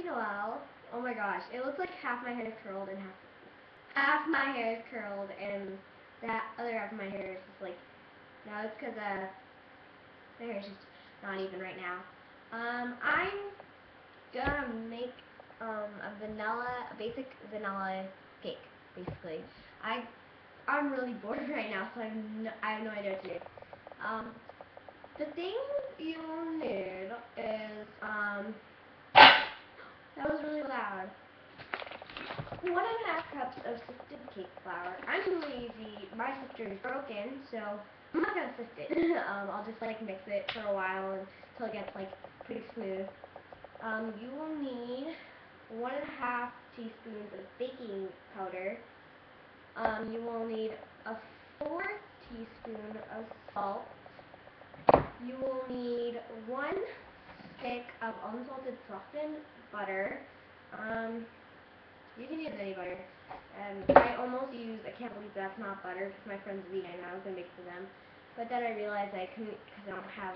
Noel. Oh my gosh, it looks like half my hair is curled and half my hair is curled and that other half of my hair is just like, no, it's because my hair is just not even right now. I'm gonna make a basic vanilla cake, basically. I'm really bored right now, so I have no idea what to do. The thing you'll need is that was really loud. 1.5 cups of sifted cake flour. I'm lazy. My sifter is broken, so I'm not gonna sift it. I'll just like mix it for a while until it gets like pretty smooth. You will need 1.5 teaspoons of baking powder. You will need a 4 teaspoon of salt. You will need 1 stick of unsalted softened butter. You can use any butter. I almost used, I can't believe that's not butter because my friend's vegan and I was going to make it for them. But then I realized I couldn't because I don't have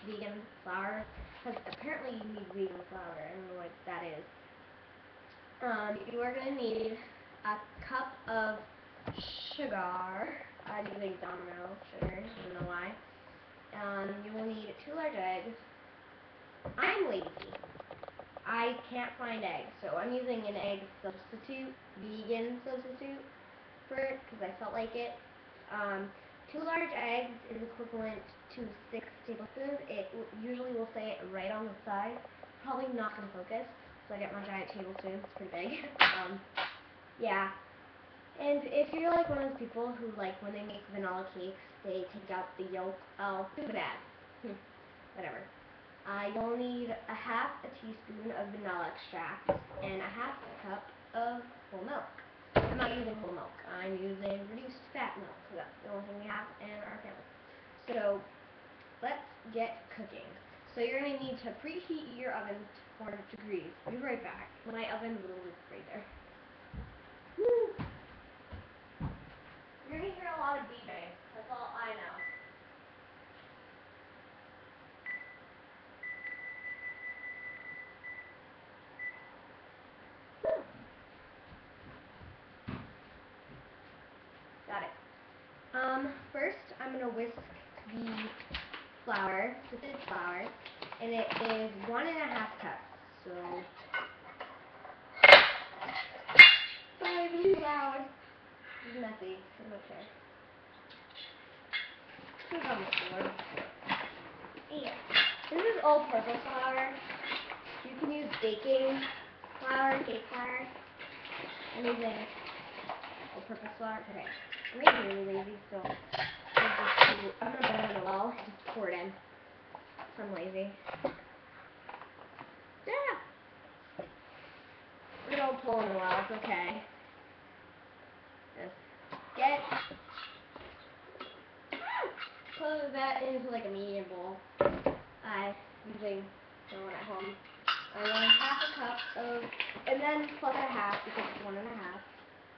vegan flour. Because apparently you need vegan flour. I don't know what that is. You are going to need a cup of sugar. I'm using dummies sugar, I don't know why. You will need 2 large eggs. I'm lazy. I can't find eggs, so I'm using an egg substitute, vegan substitute for it because I felt like it. 2 large eggs is equivalent to 6 tablespoons. It usually will say it right on the side. Probably not going to focus, so I get my giant tablespoon. It's pretty big. Yeah. And if you're like one of those people who like when they make vanilla cakes, they take out the yolk. Oh, too bad. Whatever. You'll need a 1/2 teaspoon of vanilla extract and a 1/2 cup of whole milk. I'm not using whole milk. I'm using reduced fat milk because that's the only thing we have in our family. So let's get cooking. So you're going to need to preheat your oven to 400 degrees. I'll be right back. My oven is right there. Woo. You're going to hear a lot of beeping. That's all I know. Got it. First I'm going to whisk the flour, sifted flour, and it is 1.5 cups. So, sorry, it's really loud. This is messy. I don't care. This is on the floor. Yeah. This is all-purpose flour. You can use baking flour, cake flour. I'm using all-purpose flour. Okay. I'm getting really lazy, so I'm gonna burn the well and just pour it in. I'm lazy. Yeah. We don't pull in the well. It's okay. Just put that into like a medium bowl. I'm using the one at home. I want 1/2 cup of, and then plus a 1/2 because it's 1.5.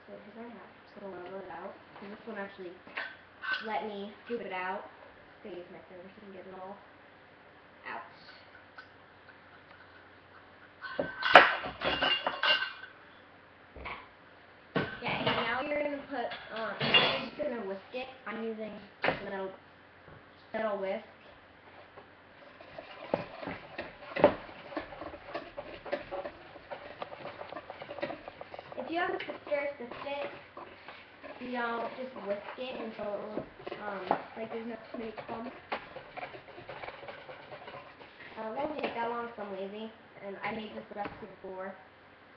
So here's 1.5. Just gonna level it out. And this one actually let me scoop it out. I'm gonna use my fingers so you can get it all out. Okay, now you're gonna put I'm just gonna whisk it. I'm using the metal whisk. If you have a sifter, sift it. You don't just whisk it until it looks like there's no too many clumps. It won't take that long because I'm lazy, and I made this recipe before.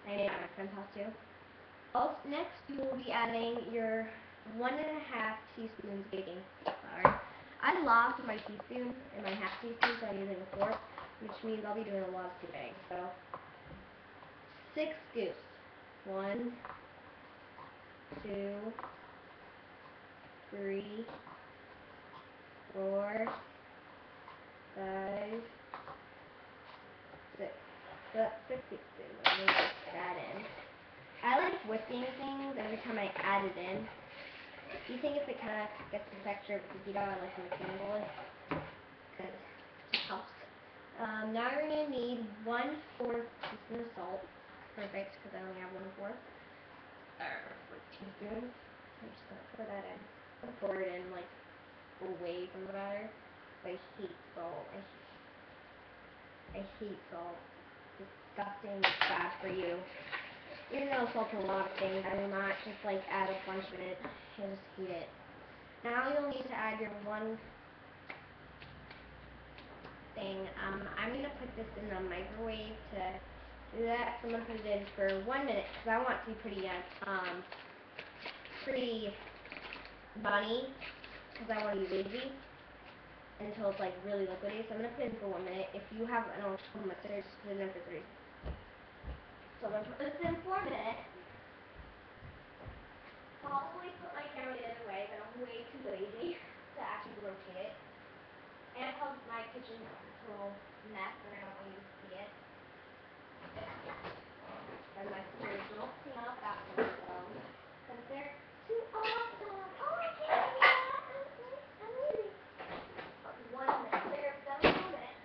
I made it at my friend's house too. Next, you will be adding your 1.5 teaspoons baking flour. I lost my teaspoon and my 1/2 teaspoon, so I'm using a 4, which means I'll be doing a lot of scooping. So 6 scoops. 1, 2, 3, 4, 5, 6. So that's 6 teaspoons. I'm going to put that in. I like whipping things every time I add it in. You think if it kind of gets the texture of a cookie dough, I like mixing it because it just helps. Now you're going to need 1/4 teaspoon of salt. Perfect, because I only have 1/4. 4 teaspoons. I'm just going to pour that in. I'll pour it in, like, away from the batter. But I hate salt. I hate salt. It's disgusting. It's bad for you. Even though salt's a lot of things, I will not just, like, add a bunch of it. I just hate it. Now you'll need to add your one thing. I'm going to put this in the microwave to do that. So I'm going to put it in for 1 minute because I want it to be pretty bunny because I want to be lazy until it's like really liquidy. So I'm going to put it in for 1 minute. If you have an old mixer, just put it in for 3. So I'm going to put this in for a minute. I'll probably put my camera the other way, but I'm way too lazy to actually rotate it. And plus my kitchen is a total mess and I don't want you to see it. And my sisters don't clean up after themselves because they're too awesome. Oh, I can't do that. I'm lazy. 1 minute. There, that was 1 minute.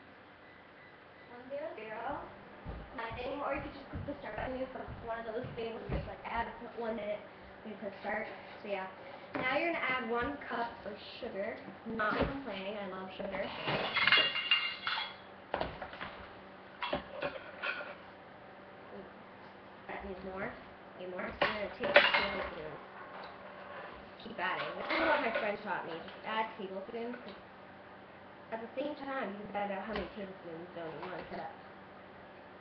100. Or you could just click the start button, but it's one of those things where you just like add 1 minute and you click start. So yeah. Now you're gonna add 1 cup of sugar. I'm not complaining, I love sugar. That needs more. Way more. So you're gonna take a tablespoon. Keep adding. This is what my friend taught me. Just add tablespoons. At the same time, you can find out how many tablespoons don't you want to cut.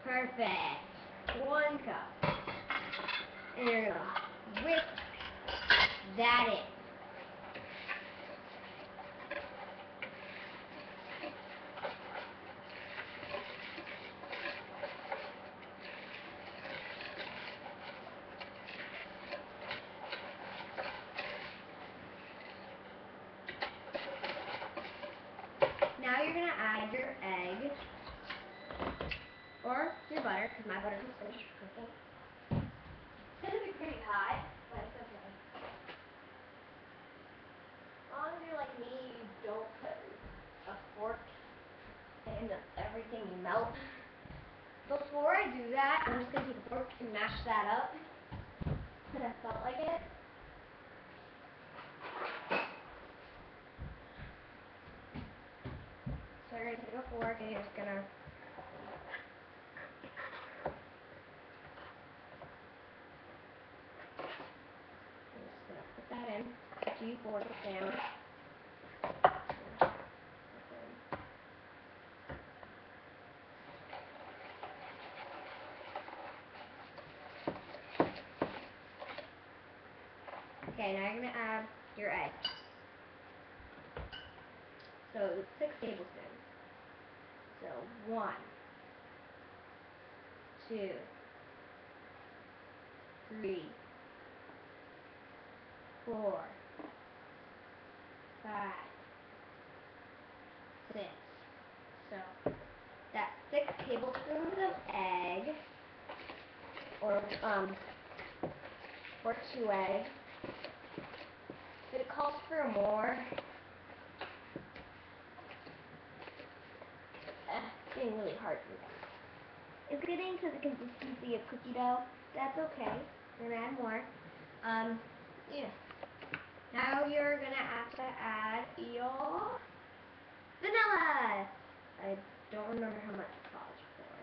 Perfect. 1 cup. And you're gonna whisk that in. Now you're gonna add your egg or your butter, because my butter is finished cooking. It's gonna be pretty hot, but it's okay. As long as you're like me, you don't put a fork in everything you melt. Before I do that, I'm just gonna take a fork and mash that up, because I felt like it. So you're gonna take a fork and you're just gonna put that in. After you fork it down. Okay, now you're gonna add your egg. So 6 tablespoons. So 1, 2, 3, 4, 5, 6. So that's 6 tablespoons of egg, or 2 eggs. If it calls for more, it's getting really hard for me. It's getting to the consistency of cookie dough. That's okay. We're gonna add more. Yeah. Now you're gonna have to add your vanilla. I don't remember how much it calls for.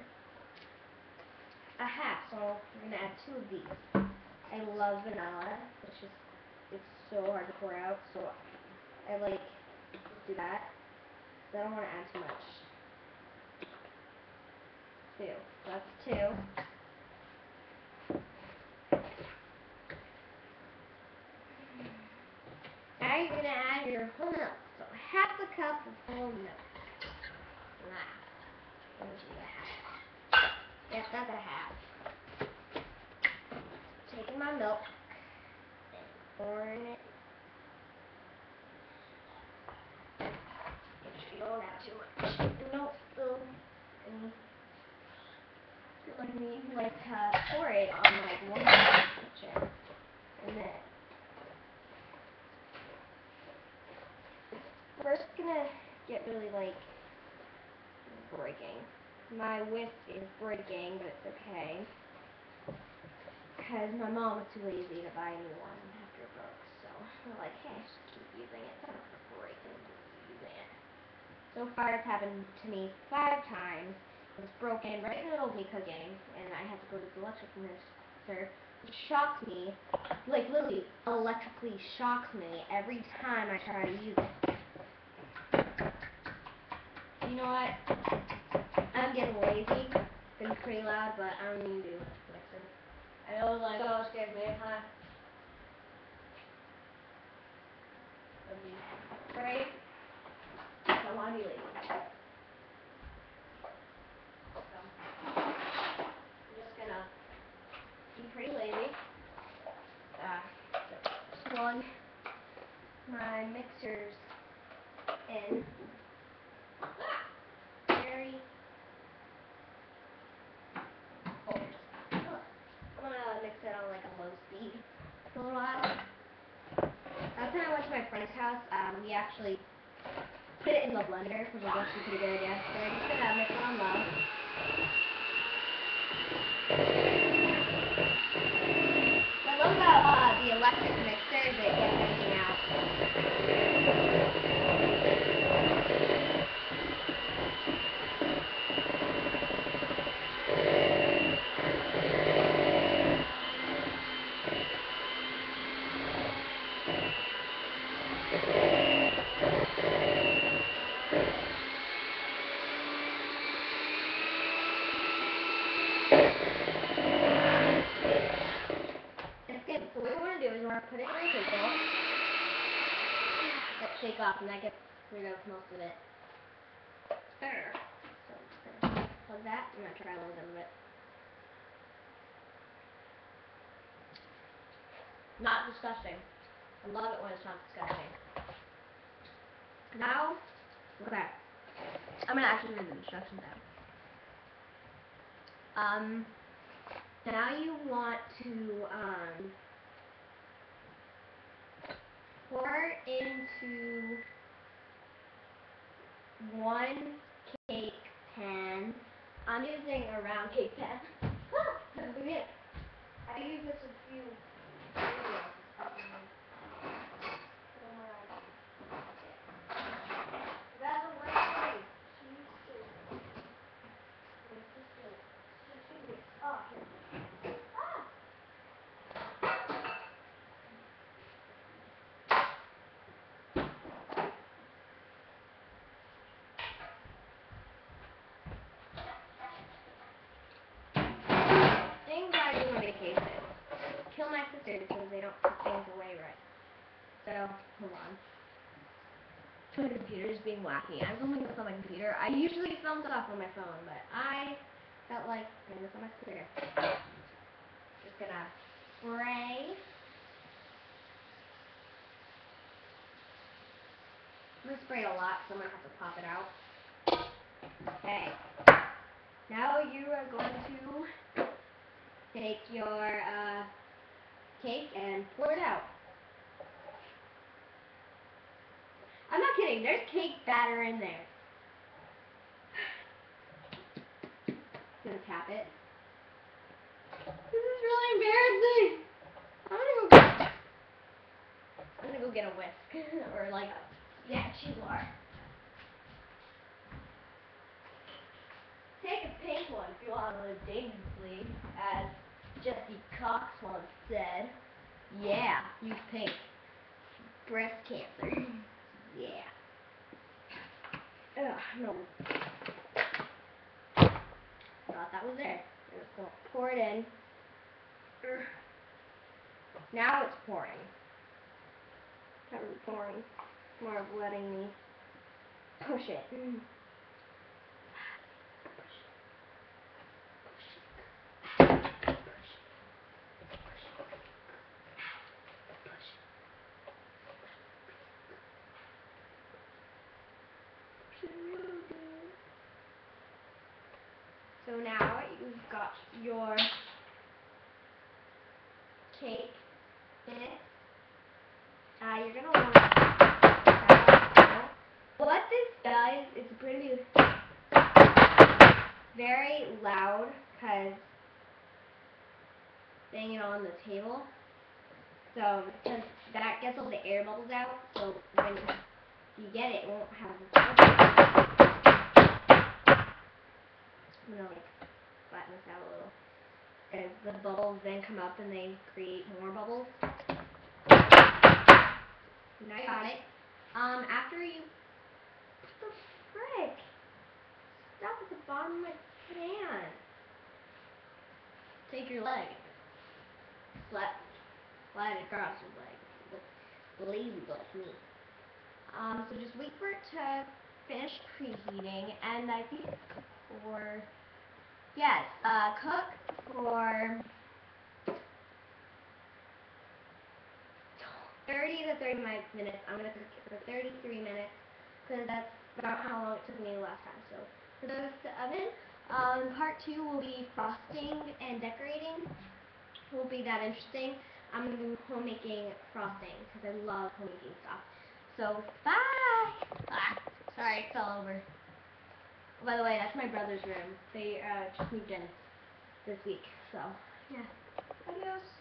1/2. So we're gonna add 2 of these. I love vanilla. It's so hard to pour out. So I like do that. So I don't want to add too much. 2. So that's 2. Now you're going to add your whole milk. So 1/2 cup of whole milk. Let me see, 1/2. Yep, that's 1/2. Taking my milk and pouring it. Make sure you don't add too much. Don't spill any. Like me, you like to pour it on like one picture. And then it's first gonna get really like breaking. my whisk is breaking, but it's okay. Because my mom was too lazy to buy a new one after it broke. So we're like, hey, just keep using it. It's not going to break and keep using it. So far, it's happened to me 5 times. It was broken right in the middle of me cooking, and I had to go to the electrician. It shocks me, like literally electrically shocks me every time I try to use it. You know what? I'm getting lazy. It's been pretty loud, but I don't need to mix it. I know, like, oh, it scares me, huh? That'd be great. I don't want to be lazy. So, I'm just gonna be pretty lazy. Plug my mixers in. Very cold. I'm gonna mix it on like a low speed for a little while. Last time I went to my friend's house, we actually put it in the blender, which was actually pretty good idea. So we're just gonna mix it on low. What I love about the electric mixer is it gets everything out. So what we want to do is we want to put it in a shake off. Let shake off, and that gets rid of most of it. So I'm just gonna plug that. I'm gonna try a little bit of it. Not disgusting. I love it when it's not disgusting. Now, okay. I'm gonna actually read the instructions out. Now you want to pour into 1 cake pan. I'm using a round cake pan. I use this a few videos. That's a way. Oh, here. Things I do want me to case it. Kill my sisters because they don't put things away right. So, hold on. My computer is being wacky. I'm filming this on my computer. I usually film stuff on my phone, but I felt like doing this on my computer. Just gonna spray. I'm gonna spray a lot, so I'm gonna have to pop it out. Okay. Now you are going to take your cake and pour it out. I'm not kidding. There's cake batter in there. Gonna tap it. This is really embarrassing. I'm gonna go get a whisk or like a cheese bar. Take a pink one if you want to live dangerously, as Jesse Cox once said. Yeah, use pink. Breast cancer. Yeah. Ugh, no. Thought that was there. I'm just gonna pour it in. Now it's pouring. Not really pouring. More of letting me push it. So now you've got your cake in it. You're gonna want to what this does is pretty very loud because banging on the table. So, because that gets all the air bubbles out, so when you get it, it won't have the bubbles. I'm gonna like flatten this out a little. As the bubbles then come up and they create more bubbles. Now you got it. After you, what the frick? Stop at the bottom of my pan. Take your leg. Slide it across your leg. Look lazy like me. So just wait for it to finish preheating, and I think for, yes, cook for 30 to 35 minutes. I'm going to cook it for 33 minutes, because that's about how long it took me last time. So for those to oven, part 2 will be frosting and decorating. Won't be that interesting. I'm going to be homemaking frosting, because I love homemaking stuff. So, bye! Sorry, it fell over. By the way, that's my brother's room. They just moved in this week, so, yeah. Adios.